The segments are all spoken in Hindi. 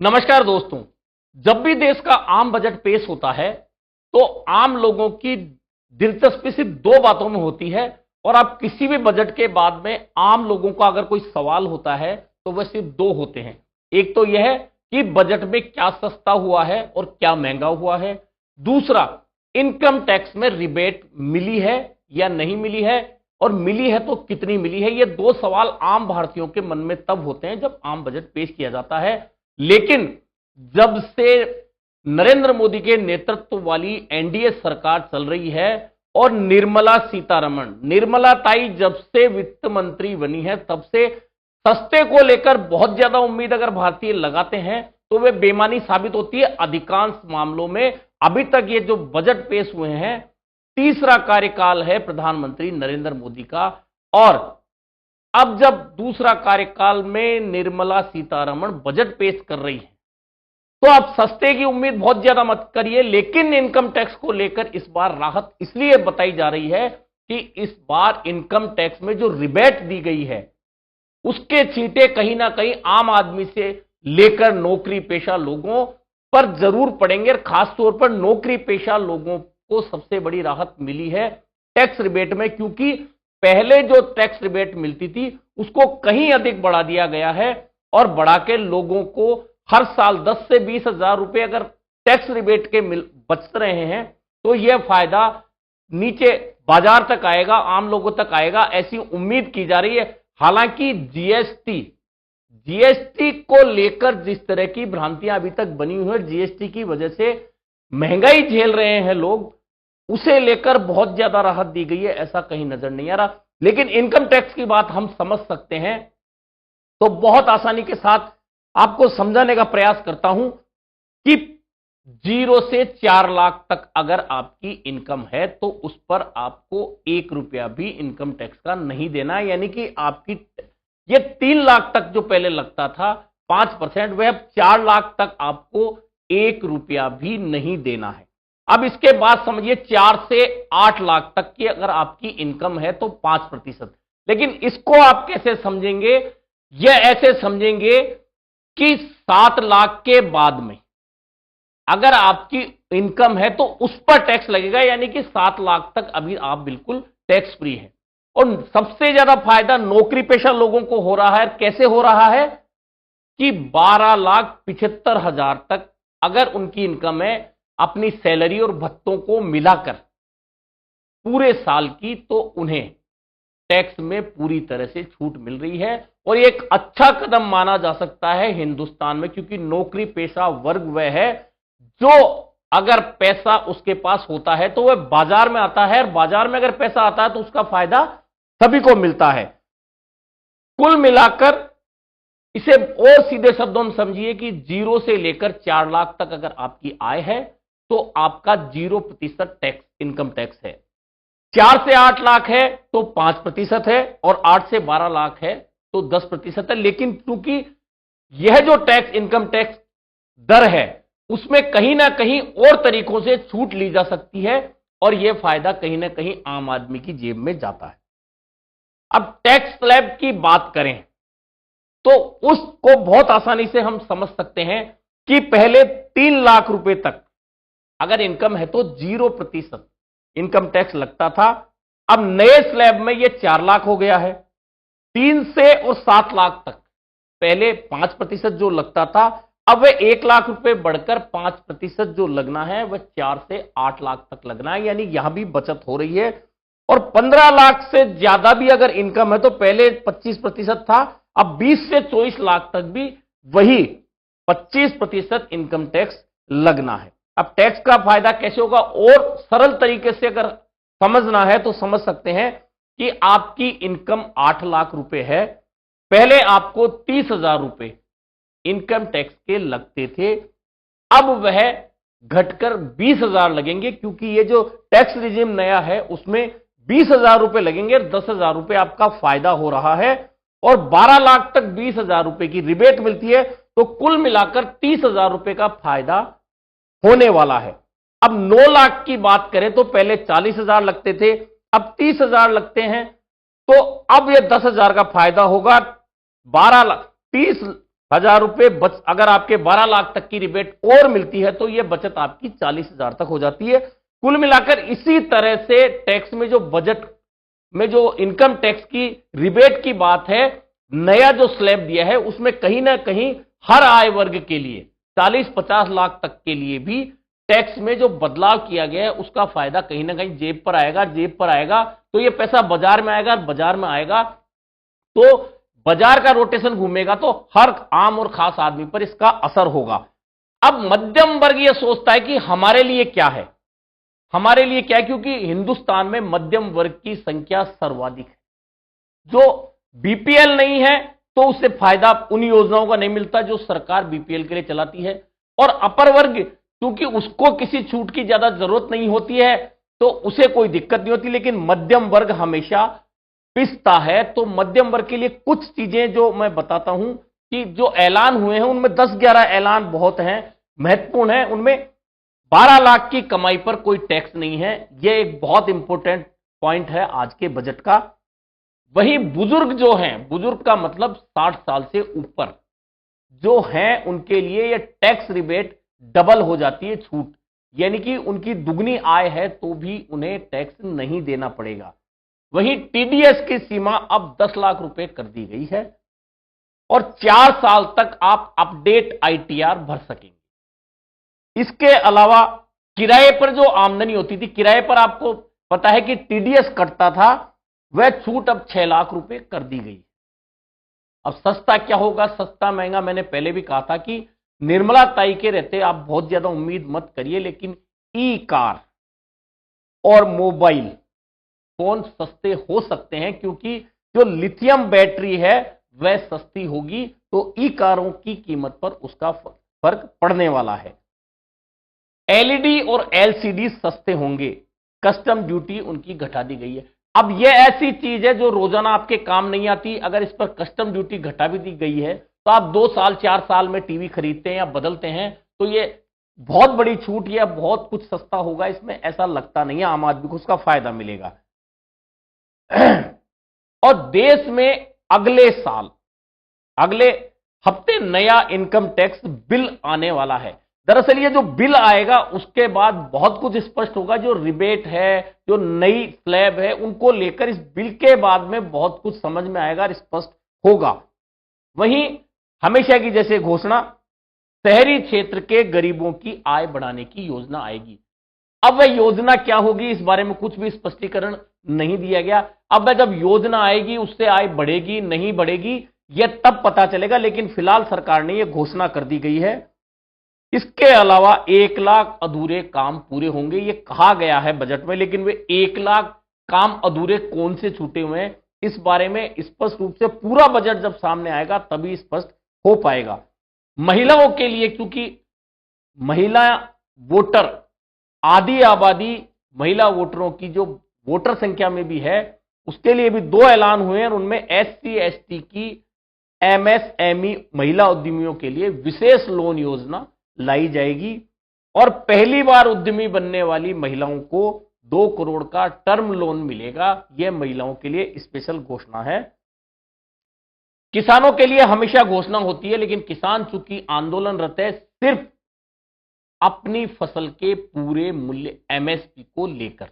नमस्कार दोस्तों। जब भी देश का आम बजट पेश होता है तो आम लोगों की दिलचस्पी सिर्फ दो बातों में होती है। और आप किसी भी बजट के बाद में आम लोगों का अगर कोई सवाल होता है तो वह सिर्फ दो होते हैं। एक तो यह कि बजट में क्या सस्ता हुआ है और क्या महंगा हुआ है। दूसरा, इनकम टैक्स में रिबेट मिली है या नहीं मिली है, और मिली है तो कितनी मिली है। ये दो सवाल आम भारतीयों के मन में तब होते हैं जब आम बजट पेश किया जाता है। लेकिन जब से नरेंद्र मोदी के नेतृत्व वाली एनडीए सरकार चल रही है और निर्मला ताई जब से वित्त मंत्री बनी है, तब से सस्ते को लेकर बहुत ज्यादा उम्मीद अगर भारतीय लगाते हैं तो वे बेमानी साबित होती है। अधिकांश मामलों में अभी तक ये जो बजट पेश हुए हैं, तीसरा कार्यकाल है प्रधानमंत्री नरेंद्र मोदी का, और अब जब दूसरा कार्यकाल में निर्मला सीतारमण बजट पेश कर रही है तो आप सस्ते की उम्मीद बहुत ज्यादा मत करिए। लेकिन इनकम टैक्स को लेकर इस बार राहत इसलिए बताई जा रही है कि इस बार इनकम टैक्स में जो रिबेट दी गई है उसके छींटे कहीं ना कहीं आम आदमी से लेकर नौकरी पेशा लोगों पर जरूर पड़ेंगे। और खासतौर पर नौकरी पेशा लोगों को सबसे बड़ी राहत मिली है टैक्स रिबेट में, क्योंकि पहले जो टैक्स रिबेट मिलती थी उसको कहीं अधिक बढ़ा दिया गया है। और बढ़ा के लोगों को हर साल 10 से 20 हजार रुपए अगर टैक्स रिबेट के बच रहे हैं तो यह फायदा नीचे बाजार तक आएगा, आम लोगों तक आएगा, ऐसी उम्मीद की जा रही है। हालांकि जीएसटी को लेकर जिस तरह की भ्रांतियां अभी तक बनी हुई है, जीएसटी की वजह से महंगाई झेल रहे हैं लोग, उसे लेकर बहुत ज्यादा राहत दी गई है ऐसा कहीं नजर नहीं आ रहा। लेकिन इनकम टैक्स की बात हम समझ सकते हैं, तो बहुत आसानी के साथ आपको समझाने का प्रयास करता हूं कि 0 से 4 लाख तक अगर आपकी इनकम है तो उस पर आपको 1 रुपया भी इनकम टैक्स का नहीं देना है। यानी कि आपकी ये 3 लाख तक जो पहले लगता था 5%, वह अब 4 लाख तक आपको 1 रुपया भी नहीं देना है। अब इसके बाद समझिए 4 से 8 लाख तक की अगर आपकी इनकम है तो 5%। लेकिन इसको आप कैसे समझेंगे? यह ऐसे समझेंगे कि 7 लाख के बाद में अगर आपकी इनकम है तो उस पर टैक्स लगेगा, यानी कि 7 लाख तक अभी आप बिल्कुल टैक्स फ्री है। और सबसे ज्यादा फायदा नौकरी पेशा लोगों को हो रहा है। कैसे हो रहा है कि 12,75,000 तक अगर उनकी इनकम है अपनी सैलरी और भत्तों को मिलाकर पूरे साल की, तो उन्हें टैक्स में पूरी तरह से छूट मिल रही है। और एक अच्छा कदम माना जा सकता है हिंदुस्तान में, क्योंकि नौकरी पेशा वर्ग वह है जो अगर पैसा उसके पास होता है तो वह बाजार में आता है, और बाजार में अगर पैसा आता है तो उसका फायदा सभी को मिलता है। कुल मिलाकर इसे और सीधे शब्दों में समझिए कि 0 से लेकर 4 लाख तक अगर आपकी आय है तो आपका 0% टैक्स इनकम टैक्स है। 4 से 8 लाख है तो 5% है, और 8 से 12 लाख है तो 10% है। लेकिन क्योंकि यह जो टैक्स इनकम टैक्स दर है उसमें कहीं ना कहीं और तरीकों से छूट ली जा सकती है, और यह फायदा कहीं ना कहीं आम आदमी की जेब में जाता है। अब टैक्स स्लैब की बात करें तो उसको बहुत आसानी से हम समझ सकते हैं कि पहले 3 लाख रुपए तक अगर इनकम है तो 0% इनकम टैक्स लगता था। अब नए स्लैब में यह 4 लाख हो गया है। 3 से और 7 लाख तक पहले 5% जो लगता था, अब वह 1 लाख रुपए बढ़कर 5% जो लगना है वह 4 से 8 लाख तक लगना है। यानी यहां भी बचत हो रही है। और 15 लाख से ज्यादा भी अगर इनकम है तो पहले 25% था, अब 20 से 24 लाख तक भी वही 25% इनकम टैक्स लगना है। अब टैक्स का फायदा कैसे होगा, और सरल तरीके से अगर समझना है तो समझ सकते हैं कि आपकी इनकम 8 लाख रुपए है, पहले आपको 30,000 रुपए इनकम टैक्स के लगते थे, अब वह घटकर 20,000 लगेंगे, क्योंकि ये जो टैक्स रिजीम नया है उसमें 20,000 रुपए लगेंगे, 10,000 रुपए आपका फायदा हो रहा है। और 12 लाख तक 20,000 रुपए की रिबेट मिलती है, तो कुल मिलाकर 30,000 रुपए का फायदा होने वाला है। अब 9 लाख की बात करें तो पहले 40,000 लगते थे, अब 30,000 लगते हैं, तो अब यह 10,000 का फायदा होगा। 12 लाख 30 1000 रुपए अगर आपके 12 लाख तक की रिबेट और मिलती है तो यह बचत आपकी 40,000 तक हो जाती है। कुल मिलाकर इसी तरह से टैक्स में जो बजट में जो इनकम टैक्स की रिबेट की बात है, नया जो स्लैब दिया है उसमें कहीं ना कहीं हर आय वर्ग के लिए 40-50 लाख तक के लिए भी टैक्स में जो बदलाव किया गया है उसका फायदा कहीं ना कहीं जेब पर आएगा। जेब पर आएगा तो ये पैसा बाजार में आएगा, बाजार में आएगा तो बाजार का रोटेशन घूमेगा तो हर आम और खास आदमी पर इसका असर होगा। अब मध्यम वर्ग यह सोचता है कि हमारे लिए क्या है, हमारे लिए क्या है, क्योंकि हिंदुस्तान में मध्यम वर्ग की संख्या सर्वाधिक है। जो बीपीएल नहीं है तो उससे फायदा उन योजनाओं का नहीं मिलता जो सरकार बीपीएल के लिए चलाती है, और अपर वर्ग क्योंकि उसको किसी छूट की ज्यादा जरूरत नहीं होती है तो उसे कोई दिक्कत नहीं होती, लेकिन मध्यम वर्ग हमेशा पिसता है। तो मध्यम वर्ग के लिए कुछ चीजें जो मैं बताता हूं कि जो ऐलान हुए हैं उनमें 10-11 ऐलान बहुत हैं, महत्वपूर्ण है। उनमें 12 लाख की कमाई पर कोई टैक्स नहीं है, यह एक बहुत इंपॉर्टेंट पॉइंट है आज के बजट का। वहीं बुजुर्ग जो हैं, बुजुर्ग का मतलब 60 साल से ऊपर जो हैं उनके लिए यह टैक्स रिबेट डबल हो जाती है, छूट, यानी कि उनकी दुगनी आय है तो भी उन्हें टैक्स नहीं देना पड़ेगा। वहीं टीडीएस की सीमा अब 10 लाख रुपए कर दी गई है और 4 साल तक आप अपडेट आईटीआर भर सकेंगे। इसके अलावा किराए पर जो आमदनी होती थी, किराए पर आपको पता है कि टीडीएस कटता था, वह छूट अब 6 लाख रुपए कर दी गई। अब सस्ता क्या होगा, सस्ता महंगा मैंने पहले भी कहा था कि निर्मला ताई के रहते आप बहुत ज्यादा उम्मीद मत करिए, लेकिन ई कार और मोबाइल फोन सस्ते हो सकते हैं क्योंकि जो लिथियम बैटरी है वह सस्ती होगी तो ई कारों की कीमत पर उसका फर्क पड़ने वाला है। एलईडी और एलसीडी सस्ते होंगे, कस्टम ड्यूटी उनकी घटा दी गई है। अब यह ऐसी चीज है जो रोजाना आपके काम नहीं आती, अगर इस पर कस्टम ड्यूटी घटा भी दी गई है तो आप 2 साल 4 साल में टीवी खरीदते हैं या बदलते हैं तो यह बहुत बड़ी छूट या बहुत कुछ सस्ता होगा, इसमें ऐसा लगता नहीं है, आम आदमी को उसका फायदा मिलेगा। और देश में अगले साल अगले हफ्ते नया इनकम टैक्स बिल आने वाला है। दरअसल ये जो बिल आएगा उसके बाद बहुत कुछ स्पष्ट होगा। जो रिबेट है, जो नई स्लैब है, उनको लेकर इस बिल के बाद में बहुत कुछ समझ में आएगा और स्पष्ट होगा। वहीं हमेशा की जैसे घोषणा, शहरी क्षेत्र के गरीबों की आय बढ़ाने की योजना आएगी। अब वह योजना क्या होगी इस बारे में कुछ भी स्पष्टीकरण नहीं दिया गया। अब वह जब योजना आएगी उससे आय बढ़ेगी नहीं बढ़ेगी यह तब पता चलेगा, लेकिन फिलहाल सरकार ने यह घोषणा कर दी गई है। इसके अलावा 1 लाख अधूरे काम पूरे होंगे, यह कहा गया है बजट में, लेकिन वे 1 लाख काम अधूरे कौन से छूटे हुए हैं इस बारे में स्पष्ट रूप से पूरा बजट जब सामने आएगा तभी स्पष्ट हो पाएगा। महिलाओं के लिए, क्योंकि महिला वोटर आधी आबादी महिला वोटरों की जो वोटर संख्या में भी है, उसके लिए भी 2 ऐलान हुए हैं। उनमें एससी एसटी की एमएसएमई महिला उद्यमियों के लिए विशेष लोन योजना लाई जाएगी और पहली बार उद्यमी बनने वाली महिलाओं को 2 करोड़ का टर्म लोन मिलेगा। यह महिलाओं के लिए स्पेशल घोषणा है। किसानों के लिए हमेशा घोषणा होती है, लेकिन किसान चूंकि आंदोलनरत है सिर्फ अपनी फसल के पूरे मूल्य एमएसपी को लेकर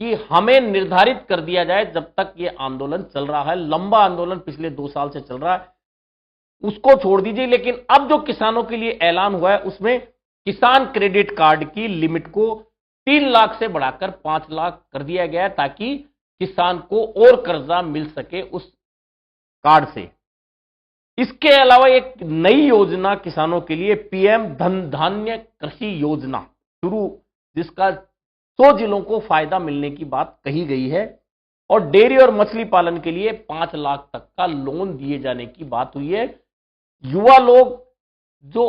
कि हमें निर्धारित कर दिया जाए। जब तक यह आंदोलन चल रहा है, लंबा आंदोलन पिछले 2 साल से चल रहा है, उसको छोड़ दीजिए। लेकिन अब जो किसानों के लिए ऐलान हुआ है उसमें किसान क्रेडिट कार्ड की लिमिट को 3 लाख से बढ़ाकर 5 लाख कर दिया गया है ताकि किसान को और कर्जा मिल सके उस कार्ड से। इसके अलावा एक नई योजना किसानों के लिए पीएम धन धान्य कृषि योजना शुरू, जिसका 100 जिलों को फायदा मिलने की बात कही गई है और डेयरी और मछली पालन के लिए 5 लाख तक का लोन दिए जाने की बात हुई है। युवा लोग जो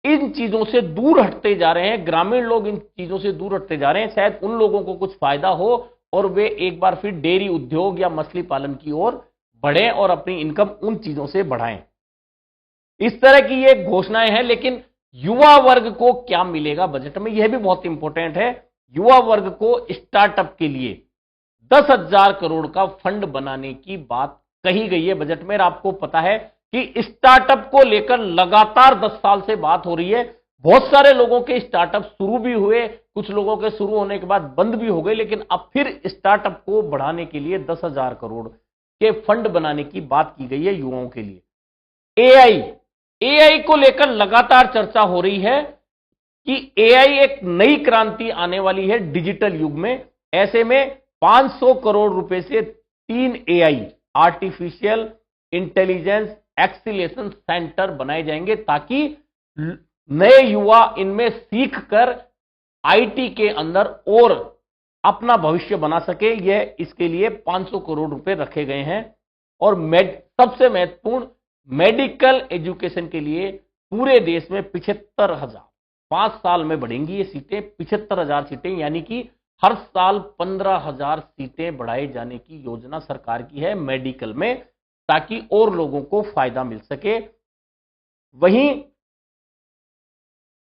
इन चीजों से दूर हटते जा रहे हैं, ग्रामीण लोग इन चीजों से दूर हटते जा रहे हैं, शायद उन लोगों को कुछ फायदा हो और वे एक बार फिर डेयरी उद्योग या मछली पालन की ओर बढ़ें और अपनी इनकम उन चीजों से बढ़ाएं। इस तरह की ये घोषणाएं हैं, लेकिन युवा वर्ग को क्या मिलेगा बजट में, यह भी बहुत इंपॉर्टेंट है। युवा वर्ग को स्टार्टअप के लिए 10,000 करोड़ का फंड बनाने की बात कही गई है बजट में। आपको पता है कि स्टार्टअप को लेकर लगातार 10 साल से बात हो रही है। बहुत सारे लोगों के स्टार्टअप शुरू भी हुए, कुछ लोगों के शुरू होने के बाद बंद भी हो गए, लेकिन अब फिर स्टार्टअप को बढ़ाने के लिए 10,000 करोड़ के फंड बनाने की बात की गई है युवाओं के लिए। एआई को लेकर लगातार चर्चा हो रही है कि एआई एक नई क्रांति आने वाली है डिजिटल युग में। ऐसे में 500 करोड़ रुपए से 3 AI artificial intelligence acceleration centre बनाए जाएंगे, ताकि नए युवा इनमें सीख कर आईटी के अंदर और अपना भविष्य बना सके। यह इसके लिए 500 करोड़ रुपए रखे गए हैं। और सबसे महत्वपूर्ण, मेडिकल एजुकेशन के लिए पूरे देश में 75,000, 5 साल में बढ़ेंगी ये सीटें, 75,000 सीटें, यानी कि हर साल 15,000 सीटें बढ़ाए जाने की योजना सरकार की है मेडिकल में, ताकि और लोगों को फायदा मिल सके। वहीं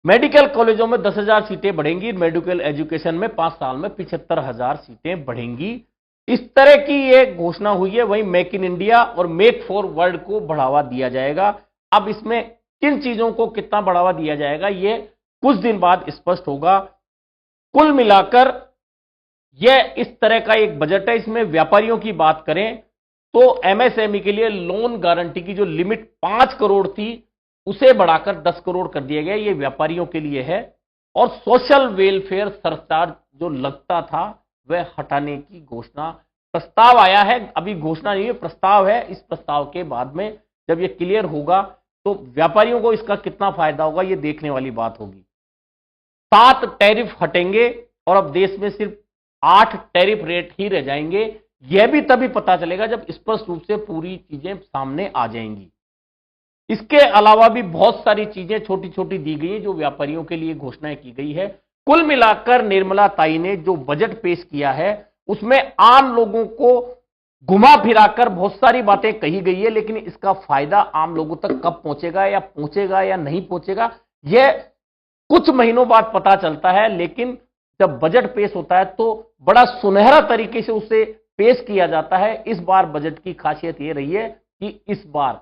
मेडिकल कॉलेजों में 10,000 सीटें बढ़ेंगी, मेडिकल एजुकेशन में 5 साल में 75,000 सीटें बढ़ेंगी। इस तरह की यह घोषणा हुई है। वहीं मेक इन इंडिया और मेक फॉर वर्ल्ड को बढ़ावा दिया जाएगा। अब इसमें किन चीजों को कितना बढ़ावा दिया जाएगा, यह कुछ दिन बाद स्पष्ट होगा। कुल मिलाकर यह इस तरह का एक बजट है। इसमें व्यापारियों की बात करें तो एमएसएमई के लिए लोन गारंटी की जो लिमिट 5 करोड़ थी, उसे बढ़ाकर 10 करोड़ कर दिया गया। यह व्यापारियों के लिए है। और सोशल वेलफेयर सरचार्ज जो लगता था, वह हटाने की घोषणा, प्रस्ताव आया है, अभी घोषणा नहीं है, प्रस्ताव है। इस प्रस्ताव के बाद में जब यह क्लियर होगा तो व्यापारियों को इसका कितना फायदा होगा, यह देखने वाली बात होगी। 7 टैरिफ हटेंगे और अब देश में सिर्फ 8 टैरिफ रेट ही रह जाएंगे। यह भी तभी पता चलेगा जब स्पष्ट रूप से पूरी चीजें सामने आ जाएंगी। इसके अलावा भी बहुत सारी चीजें छोटी छोटी दी गई हैं जो व्यापारियों के लिए घोषणाएं की गई है। कुल मिलाकर निर्मला ताई ने जो बजट पेश किया है, उसमें आम लोगों को घुमा फिराकर बहुत सारी बातें कही गई है, लेकिन इसका फायदा आम लोगों तक कब पहुंचेगा या नहीं पहुंचेगा, यह कुछ महीनों बाद पता चलता है। लेकिन जब बजट पेश होता है तो बड़ा सुनहरा तरीके से उसे पेश किया जाता है। इस बार बजट की खासियत यह रही है कि इस बार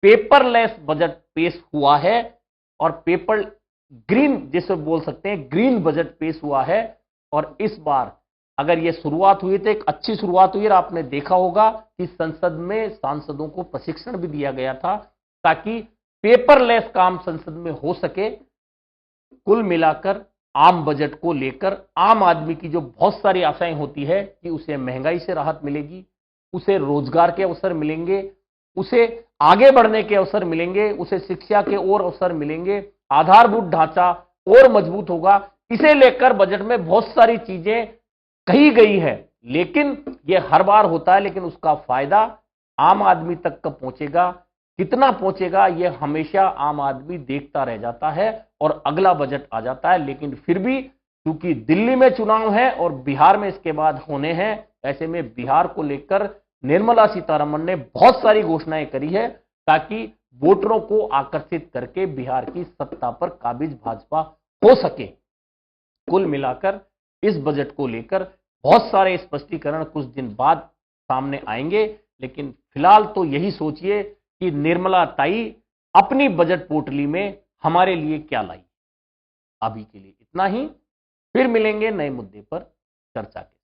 पेपरलेस बजट पेश हुआ है और पेपर ग्रीन, जिसे बोल सकते हैं, ग्रीन बजट पेश हुआ है। और इस बार अगर यह शुरुआत हुई तो एक अच्छी शुरुआत हुई। और आपने देखा होगा कि संसद में सांसदों को प्रशिक्षण भी दिया गया था ताकि पेपरलेस काम संसद में हो सके। कुल मिलाकर आम बजट को लेकर आम आदमी की जो बहुत सारी आशाएं होती है कि उसे महंगाई से राहत मिलेगी, उसे रोजगार के अवसर मिलेंगे, उसे आगे बढ़ने के अवसर मिलेंगे, उसे शिक्षा के और अवसर मिलेंगे, आधारभूत ढांचा और मजबूत होगा, इसे लेकर बजट में बहुत सारी चीजें कही गई है। लेकिन यह हर बार होता है, लेकिन उसका फायदा आम आदमी तक कब पहुंचेगा, कितना पहुंचेगा, यह हमेशा आम आदमी देखता रह जाता है और अगला बजट आ जाता है। लेकिन फिर भी क्योंकि दिल्ली में चुनाव है और बिहार में इसके बाद होने हैं, ऐसे में बिहार को लेकर निर्मला सीतारमण ने बहुत सारी घोषणाएं करी है ताकि वोटरों को आकर्षित करके बिहार की सत्ता पर काबिज भाजपा हो सके। कुल मिलाकर इस बजट को लेकर बहुत सारे स्पष्टीकरण कुछ दिन बाद सामने आएंगे, लेकिन फिलहाल तो यही सोचिए कि निर्मला ताई अपनी बजट पोटली में हमारे लिए क्या लाई। अभी के लिए इतना ही, फिर मिलेंगे नए मुद्दे पर चर्चा के।